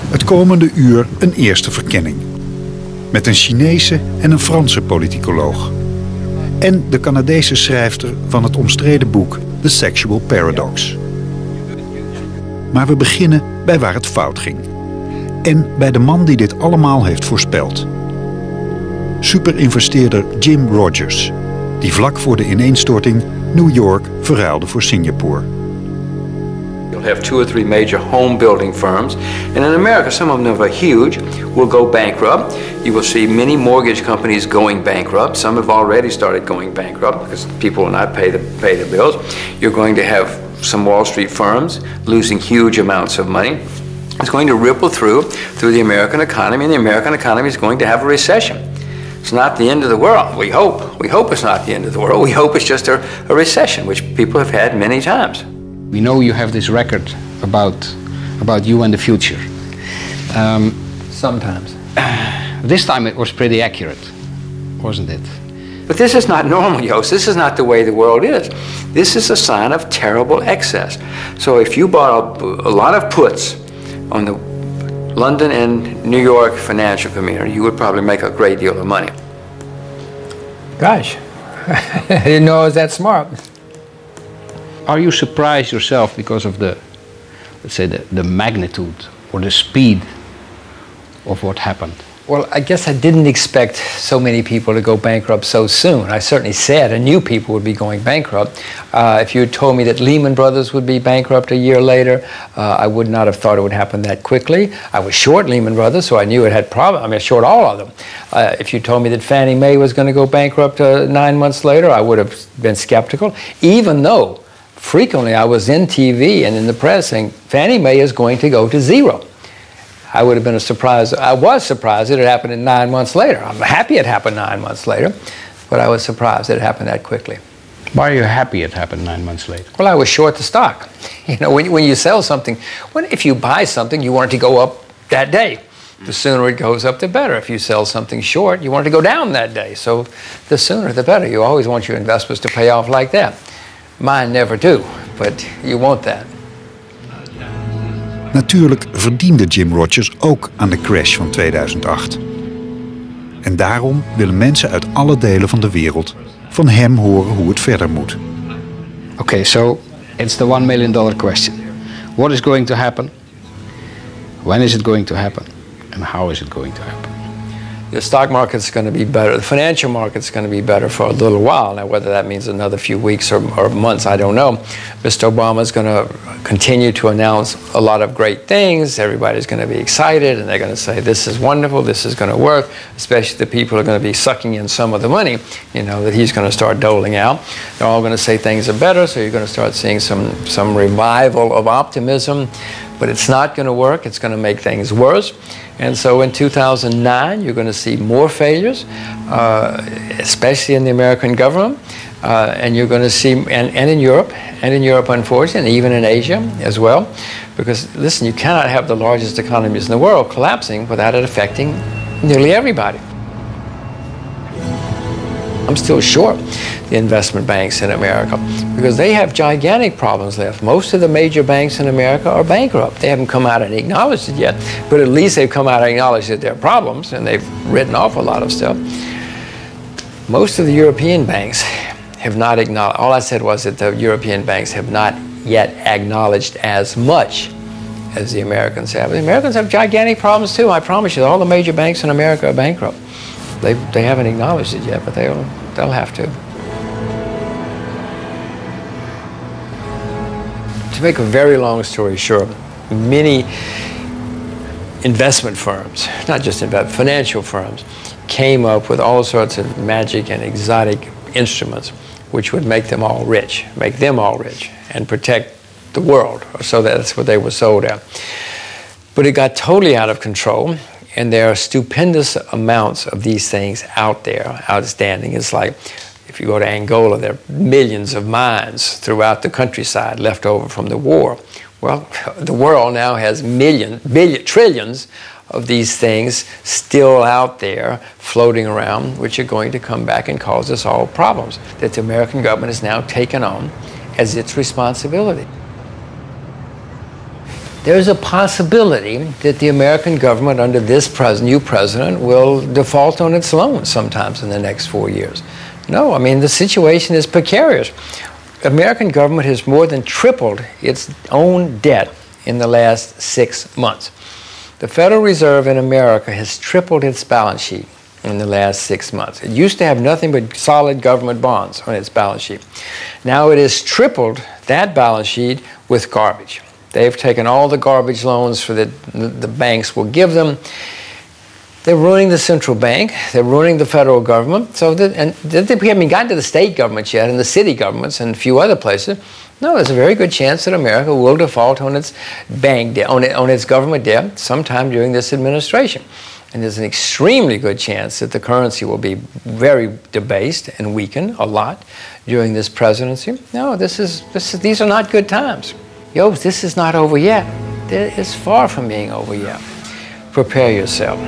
Het komende uur een eerste verkenning. Met een Chinese en een Franse politicoloog. En de Canadese schrijfster van het omstreden boek The Sexual Paradox. Maar we beginnen bij waar het fout ging. En bij de man die dit allemaal heeft voorspeld. Superinvesteerder Jim Rogers, die vlak voor de ineenstorting New York verruilde voor Singapore. You'll have 2 or 3 major home building firms, and in America some of them are huge, will go bankrupt. You will see many mortgage companies going bankrupt. Some have already started going bankrupt because people will not pay the bills. You're going to have some Wall Street firms losing huge amounts of money. It's going to ripple through the American economy, and the American economy is going to have a recession. It's not the end of the world, we hope. We hope it's not the end of the world. We hope it's just a recession, which people have had many times. We know you have this record about you and the future. Sometimes. This time it was pretty accurate, wasn't it? But this is not normal, Joost. This is not the way the world is. This is a sign of terrible excess. So if you bought a lot of puts on the London and New York financial community, you would probably make a great deal of money. Gosh, I didn't know I was that smart. Are you surprised yourself because of the, let's say, the magnitude or the speed of what happened? Well, I guess I didn't expect so many people to go bankrupt so soon. I certainly said I knew people would be going bankrupt. If you had told me that Lehman Brothers would be bankrupt a year later, I would not have thought it would happen that quickly. I was short Lehman Brothers, so I knew it had problems. I mean, short all of them. If you told me that Fannie Mae was going to go bankrupt 9 months later, I would have been skeptical, even though frequently I was in TV and in the press saying Fannie Mae is going to go to zero. I would have been surprised. I was surprised that it happened 9 months later. I'm happy it happened 9 months later, but I was surprised that it happened that quickly. Why are you happy it happened 9 months later? Well, I was short the stock. You know, when you sell something, if you buy something, you want it to go up that day. The sooner it goes up, the better. If you sell something short, you want it to go down that day. So the sooner, the better. You always want your investments to pay off like that. Mine never do, but you want that. Natuurlijk verdiende Jim Rogers ook aan de crash van 2008. En daarom willen mensen uit alle delen van de wereld van hem horen hoe het verder moet. Okay, so it's the $1 million question. What is going to happen? When is it going to happen? And how is it going to happen? The stock market's going to be better. The financial market's going to be better for a little while. Now, whether that means another few weeks or months, I don't know. Mr. Obama's going to continue to announce a lot of great things. Everybody's going to be excited, and they're going to say, this is wonderful, this is going to work, especially the people who are going to be sucking in some of the money, you know, that he's going to start doling out. They're all going to say things are better, so you're going to start seeing some revival of optimism. But it's not going to work. It's going to make things worse. And so in 2009, you're going to see more failures, especially in the American government. And you're going to see, and in Europe, unfortunately, and even in Asia as well. Because, listen, you cannot have the largest economies in the world collapsing without it affecting nearly everybody. I'm still short the investment banks in America because they have gigantic problems left. Most of the major banks in America are bankrupt. They haven't come out and acknowledged it yet, but at least they've come out and acknowledged that there are problems, and they've written off a lot of stuff. Most of the European banks have not acknowledged. All I said was that the European banks have not yet acknowledged as much as the Americans have. The Americans have gigantic problems too. I promise you, all the major banks in America are bankrupt. They haven't acknowledged it yet, but they'll have to. To make a very long story short, many investment firms, not just financial firms, came up with all sorts of magic and exotic instruments which would make them all rich, and protect the world. So that's what they were sold at. But it got totally out of control. And there are stupendous amounts of these things out there, outstanding. It's like, if you go to Angola, there are millions of mines throughout the countryside left over from the war. Well, the world now has trillions of these things still out there, floating around, which are going to come back and cause us all problems that the American government has now taken on as its responsibility. there's a possibility that the American government under this new president will default on its loans sometimes in the next 4 years. No, I mean, the situation is precarious. American government has more than tripled its own debt in the last 6 months. The Federal Reserve in America has tripled its balance sheet in the last 6 months. It used to have nothing but solid government bonds on its balance sheet. Now it has tripled that balance sheet with garbage. They've taken all the garbage loans for the banks will give them. They're ruining the central bank. They're ruining the federal government. So we haven't gotten to the state governments yet and the city governments and a few other places. No, there's a very good chance that America will default on its bank debt, on its government debt sometime during this administration. And there's an extremely good chance that the currency will be very debased and weaken a lot during this presidency. No, these are not good times. Yo, this is not over yet. It's far from being over yet. Prepare yourself.